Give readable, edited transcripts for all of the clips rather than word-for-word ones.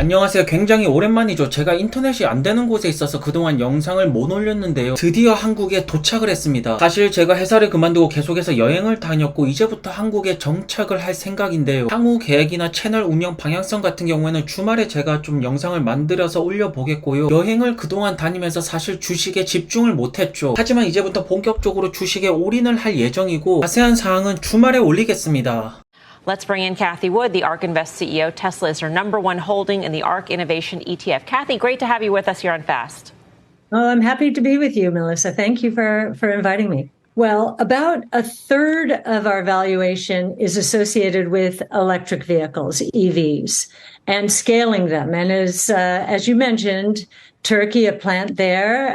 안녕하세요. 굉장히 오랜만이죠. 제가 인터넷이 안 되는 곳에 있어서 그동안 영상을 못 올렸는데요. 드디어 한국에 도착을 했습니다. 사실 제가 회사를 그만두고 계속해서 여행을 다녔고 이제부터 한국에 정착을 할 생각인데요. 향후 계획이나 채널 운영 방향성 같은 경우에는 주말에 제가 좀 영상을 만들어서 올려보겠고요. 여행을 그동안 다니면서 사실 주식에 집중을 못했죠. 하지만 이제부터 본격적으로 주식에 올인을 할 예정이고 자세한 사항은 주말에 올리겠습니다. Let's bring in Kathy Wood, the ARK Invest CEO. Tesla is her number one holding in the ARK Innovation ETF. Kathy, great to have you with us here on Fast. Oh, I'm happy to be with you, Melissa. Thank you for inviting me. Well, about a third of our valuation is associated with electric vehicles, EVs, and scaling them. And as you mentioned, Turkey, a plant there,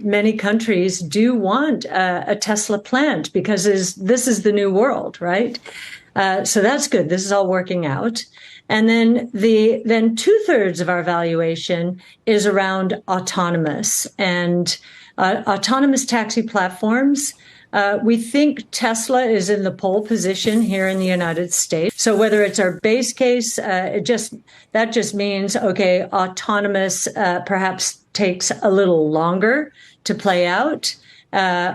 many countries do want a Tesla plant because this is the new world, right? So that's good. This is all working out. And then then 2/3 of our valuation is around autonomous and autonomous taxi platforms. We think Tesla is in the pole position here in the United States. So whether it's our base case, that just means, okay, autonomous perhaps takes a little longer to play out.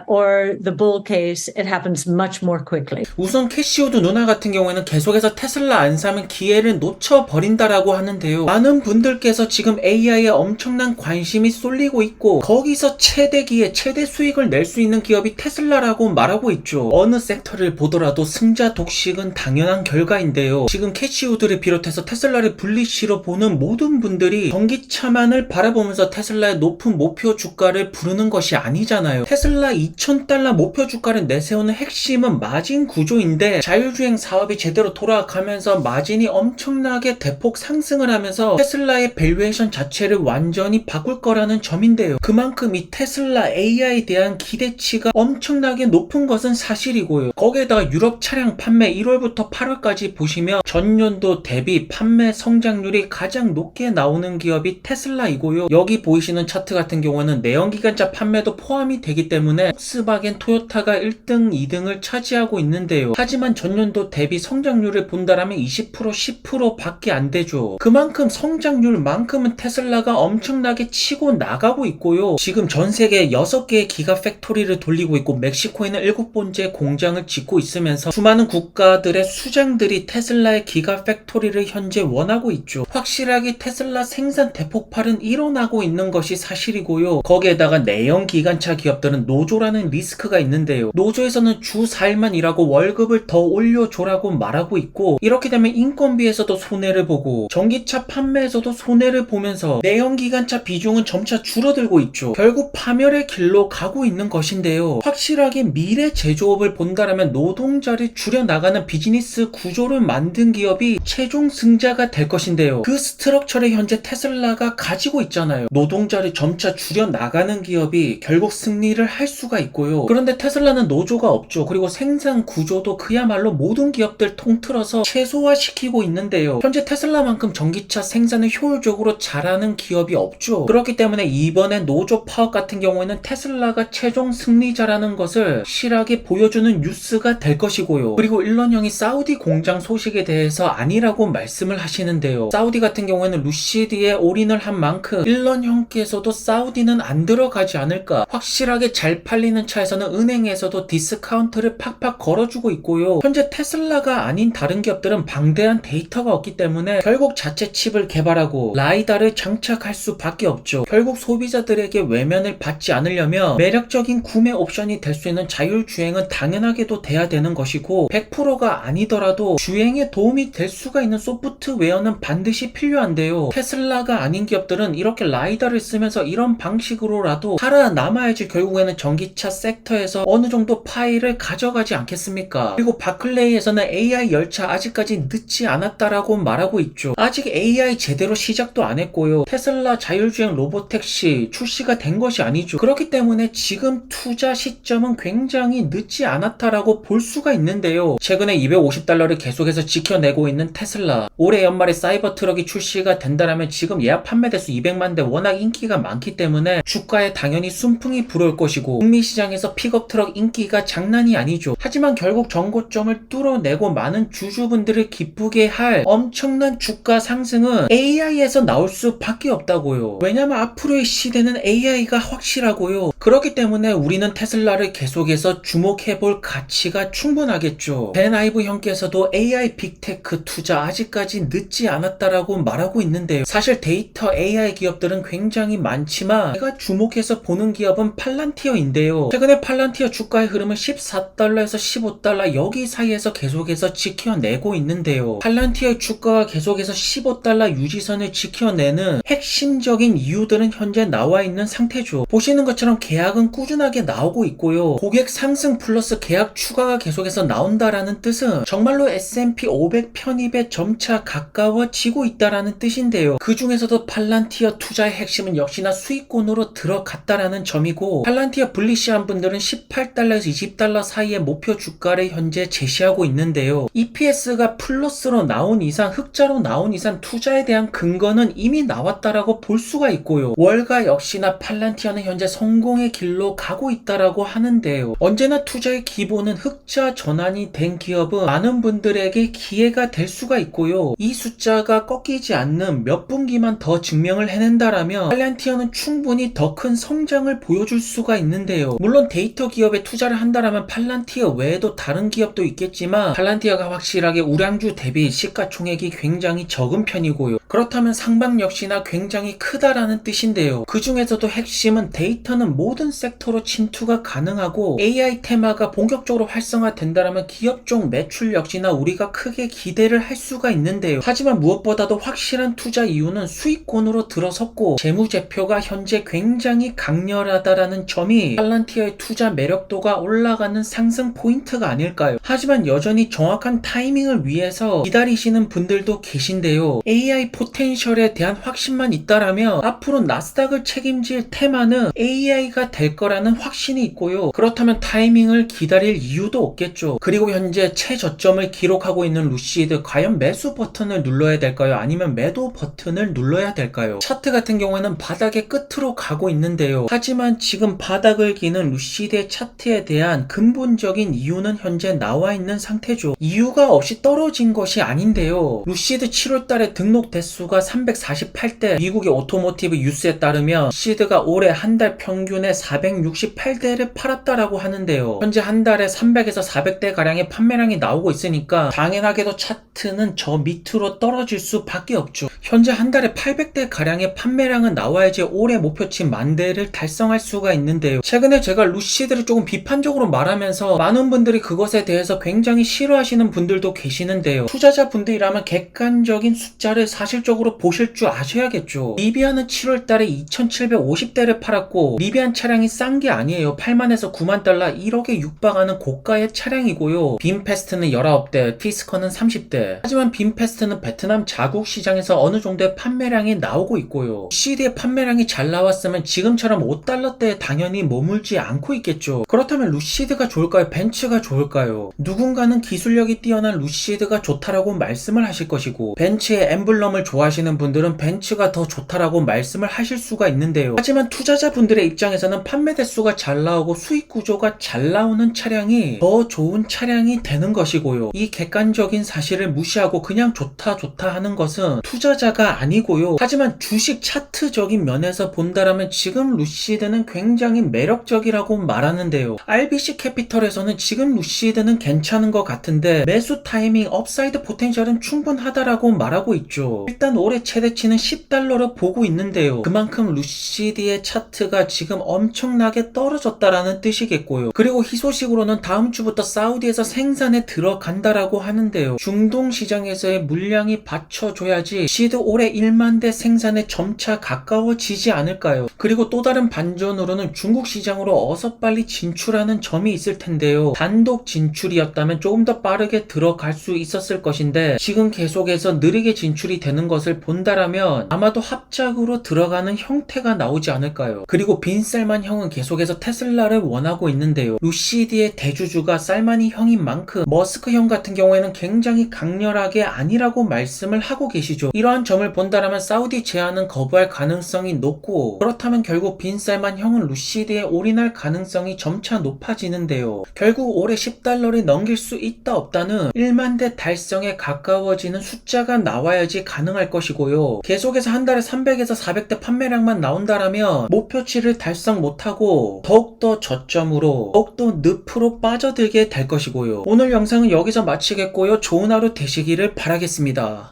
Or the bull case, it happens much more quickly. 우선 캐시우드 누나 같은 경우에는 계속해서 테슬라 안 사면 기회를 놓쳐버린다라고 하는데요. 많은 분들께서 지금 AI에 엄청난 관심이 쏠리고 있고 거기서 최대 기회, 최대 수익을 낼 수 있는 기업이 테슬라라고 말하고 있죠. 어느 섹터를 보더라도 승자 독식은 당연한 결과인데요. 지금 캐시우드를 비롯해서 테슬라를 불리시로 보는 모든 분들이 전기차만을 바라보면서 테슬라의 높은 목표 주가를 부르는 것이 아니잖아요. 테슬라 $2,000 목표 주가를 내세우는 핵심은 마진 구조인데 자율주행 사업이 제대로 돌아가면서 마진이 엄청나게 대폭 상승을 하면서 테슬라의 밸류에이션 자체를 완전히 바꿀 거라는 점인데요. 그만큼 이 테슬라 AI에 대한 기대치가 엄청나게 높은 것은 사실이고요. 거기에다가 유럽 차량 판매 1월부터 8월까지 보시면 전년도 대비 판매 성장률이 가장 높게 나오는 기업이 테슬라이고요. 여기 보이시는 차트 같은 경우는 내연기관차 판매도 포함이 되기 때문에 폭스바겐, 토요타가 1등, 2등을 차지하고 있는데요. 하지만 전년도 대비 성장률을 본다라면 20%, 10% 밖에 안 되죠. 그만큼 성장률만큼은 테슬라가 엄청나게 치고 나가고 있고요. 지금 전 세계 6개의 기가 팩토리를 돌리고 있고 멕시코에는 7번째 공장을 짓고 있으면서 수많은 국가들의 수장들이 테슬라의 기가 팩토리를 현재 원하고 있죠. 확실하게 테슬라 생산 대폭발은 일어나고 있는 것이 사실이고요. 거기에다가 내연기관차 기업들은 노조라는 리스크가 있는데요. 노조에서는 주 4일만 일하고 월급을 더 올려줘라고 말하고 있고 이렇게 되면 인건비에서도 손해를 보고 전기차 판매에서도 손해를 보면서 내연기관차 비중은 점차 줄어들고 있죠. 결국 파멸의 길로 가고 있는 것인데요. 확실하게 미래 제조업을 본다라면 노동자를 줄여나가는 비즈니스 구조를 만든 기업이 최종 승자가 될 것인데요. 그 스트럭처를 현재 테슬라가 가지고 있잖아요. 노동자를 점차 줄여나가는 기업이 결국 승리를 할 수가 있고요. 그런데 테슬라는 노조가 없죠. 그리고 생산 구조도 그야말로 모든 기업들 통틀어서 최소화시키고 있는데요. 현재 테슬라만큼 전기차 생산을 효율적으로 잘하는 기업이 없죠. 그렇기 때문에 이번에 노조 파업 같은 경우에는 테슬라가 최종 승리자라는 것을 확실하게 보여주는 뉴스가 될 것이고요. 그리고 일론 형이 사우디 공장 소식에 대해서 아니라고 말씀을 하시는데요. 사우디 같은 경우에는 루시드에 올인을 한 만큼 일론 형께서도 사우디는 안 들어가지 않을까. 확실하게 잘 팔리는 차에서는 은행에서도 디스카운트를 팍팍 걸어주고 있고요. 현재 테슬라가 아닌 다른 기업들은 방대한 데이터가 없기 때문에 결국 자체 칩을 개발하고 라이다를 장착할 수밖에 없죠. 결국 소비자들에게 외면을 받지 않으려면 매력적인 구매 옵션이 될 수 있는 자율주행은 당연하게도 돼야 되는 것이고 100%가 아니더라도 주행에 도움이 될 수가 있는 소프트웨어는 반드시 필요한데요. 테슬라가 아닌 기업들은 이렇게 라이다를 쓰면서 이런 방식으로라도 살아남아야지 결국에는 전기차 섹터에서 어느 정도 파일을 가져가지 않겠습니까? 그리고 바클레이에서는 AI 열차 아직까지 늦지 않았다라고 말하고 있죠. 아직 AI 제대로 시작도 안 했고요. 테슬라 자율주행 로보택시 출시가 된 것이 아니죠. 그렇기 때문에 지금 투자 시점은 굉장히 늦지 않았다라고 볼 수가 있는데요. 최근에 $250를 계속해서 지켜내고 있는 테슬라. 올해 연말에 사이버 트럭이 출시가 된다라면 지금 예약 판매 대수 200만 대 워낙 인기가 많기 때문에 주가에 당연히 순풍이 불어올 것이고 것이고 북미 시장에서 픽업 트럭 인기가 장난이 아니죠. 하지만 결국 정고점을 뚫어내고 많은 주주분들을 기쁘게 할 엄청난 주가 상승은 AI에서 나올 수밖에 없다고요. 왜냐면 앞으로의 시대는 AI가 확실하고요. 그렇기 때문에 우리는 테슬라를 계속해서 주목해볼 가치가 충분하겠죠. 벤 아이브 형께서도 AI 빅테크 투자 아직까지 늦지 않았다라고 말하고 있는데요. 사실 데이터 AI 기업들은 굉장히 많지만 제가 주목해서 보는 기업은 팔란티어인데요. 최근에 팔란티어 주가의 흐름은 14달러에서 15달러 여기 사이에서 계속해서 지켜내고 있는데요. 팔란티어의 주가가 계속해서 15달러 유지선을 지켜내는 핵심적인 이유들은 현재 나와 있는 상태죠. 보시는 것처럼 계약은 꾸준하게 나오고 있고요. 고객 상승 플러스 계약 추가가 계속해서 나온다라는 뜻은 정말로 S&P 500 편입에 점차 가까워지고 있다라는 뜻인데요. 그 중에서도 팔란티어 투자의 핵심은 역시나 수익권으로 들어갔다라는 점이고 팔란티어 불리시한 분들은 18달러에서 20달러 사이의 목표 주가를 현재 제시하고 있는데요. EPS가 플러스로 나온 이상 흑자로 나온 이상 투자에 대한 근거는 이미 나왔다라고 볼 수가 있고요. 월가 역시나 팔란티어는 현재 성공의 길로 가고 있다라고 하는데요. 언제나 투자의 기본은 흑자 전환이 된 기업은 많은 분들에게 기회가 될 수가 있고요. 이 숫자가 꺾이지 않는 몇 분기만 더 증명을 해낸다라면 팔란티어는 충분히 더 큰 성장을 보여줄 수가 있는데요. 물론 데이터 기업에 투자를 한다라면 팔란티어 외에도 다른 기업도 있겠지만 팔란티어가 확실하게 우량주 대비 시가총액이 굉장히 적은 편이고요. 그렇다면 상방 역시나 굉장히 크다라는 뜻인데요. 그 중에서도 핵심은 데이터는 모든 섹터로 침투가 가능하고 AI 테마가 본격적으로 활성화된다라면 기업종 매출 역시나 우리가 크게 기대를 할 수가 있는데요. 하지만 무엇보다도 확실한 투자 이유는 수익권으로 들어섰고 재무제표가 현재 굉장히 강렬하다라는 점이 팔란티어의 투자 매력도가 올라가는 상승 포인트가 아닐까요? 하지만 여전히 정확한 타이밍을 위해서 기다리시는 분들도 계신데요. AI 포텐셜에 대한 확신만 있다라면 앞으로 나스닥을 책임질 테마는 AI가 될 거라는 확신이 있고요. 그렇다면 타이밍을 기다릴 이유도 없겠죠. 그리고 현재 최저점을 기록하고 있는 루시드 과연 매수 버튼을 눌러야 될까요? 아니면 매도 버튼을 눌러야 될까요? 차트 같은 경우에는 바닥의 끝으로 가고 있는데요. 하지만 지금 바닥을 기는 루시드의 차트에 대한 근본적인 이유는 현재 나와 있는 상태죠. 이유가 없이 떨어진 것이 아닌데요. 루시드 7월달에 등록 대수가 348대, 미국의 오토모티브 뉴스에 따르면 루시드가 올해 한 달 평균에 468대를 팔았다라고 하는데요. 현재 한 달에 300에서 400대 가량의 판매량이 나오고 있으니까 당연하게도 차트는 저 밑으로 떨어질 수밖에 없죠. 현재 한 달에 800대 가량의 판매량은 나와야지 올해 목표치 10,000대를 달성할 수가 있는데요. 최근에 제가 루시드를 조금 비판적으로 말하면서 많은 분들이 그것에 대해서 굉장히 싫어하시는 분들도 계시는데요. 투자자분들이라면 객관적인 숫자를 사실적으로 보실 줄 아셔야겠죠. 리비안은 7월달에 2,750대를 팔았고 리비안 차량이 싼 게 아니에요. 8만에서 9만 달러 1억에 육박하는 고가의 차량이고요. 빔페스트는 19대, 피스커는 30대. 하지만 빔페스트는 베트남 자국 시장에서 어느 정도의 판매량이 나오고 있고요. CD의 판매량이 잘 나왔으면 지금처럼 5달러대에 당연히 머물지 않고 있겠죠. 그렇다면 루시드가 좋을까요? 벤츠가 좋을까요? 누군가는 기술력이 뛰어난 루시드가 좋다라고 말씀을 하실 것이고 벤츠의 엠블럼을 좋아하시는 분들은 벤츠가 더 좋다라고 말씀을 하실 수가 있는데요. 하지만 투자자분들의 입장에서는 판매 대수가 잘 나오고 수익 구조가 잘 나오는 차량이 더 좋은 차량이 되는 것이고요. 이 객관적인 사실을 무시하고 그냥 좋다 하는 것은 투자자가 아니고요. 하지만 주식 차트적인 면에서 본다라면 지금 루시드는 굉장히 매력적이라고 말하는데요. RBC 캐피털에서는 지금 루시드는 괜찮은 것 같은데 매수 타이밍 업사이드 포텐셜은 충분하다라고 말하고 있죠. 일단 올해 최대치는 10달러로 보고 있는데요. 그만큼 루시드의 차트가 지금 엄청나게 떨어졌다라는 뜻이겠고요. 그리고 희소식으로는 다음 주부터 사우디에서 생산에 들어간다라고 하는데요. 중동 시장에서의 물량이 받쳐줘야지 시드 올해 1만 대 생산에 점차 가까워지지 않을까요? 그리고 또 다른 반전으로는 중국 시장으로 어서 빨리 진출하는 점이 있을 텐데요. 단독 진출이었다면 조금 더 빠르게 들어갈 수 있었을 것인데 지금 계속해서 느리게 진출이 되는 것을 본다라면 아마도 합작으로 들어가는 형태가 나오지 않을까요? 그리고 빈 셀만 형은 계속해서 테슬라를 원하고 있는데요. 루시드의 대주주가 살마니 형인 만큼 머스크 형 같은 경우에는 굉장히 강렬하게 아니라고 말씀을 하고 계시죠. 이러한 점을 본다라면 사우디 제안은 거부할 가능성이 높고 그렇다면 결국 빈 셀만 형은 루시드의 트렌드에 올인할 가능성이 점차 높아지는데요. 결국 올해 $10를 넘길 수 있다 없다는 1만 대 달성에 가까워지는 숫자가 나와야지 가능할 것이고요. 계속해서 한 달에 300에서 400대 판매량만 나온다라면 목표치를 달성 못하고 더욱더 저점으로 더욱더 늪으로 빠져들게 될 것이고요. 오늘 영상은 여기서 마치겠고요. 좋은 하루 되시기를 바라겠습니다.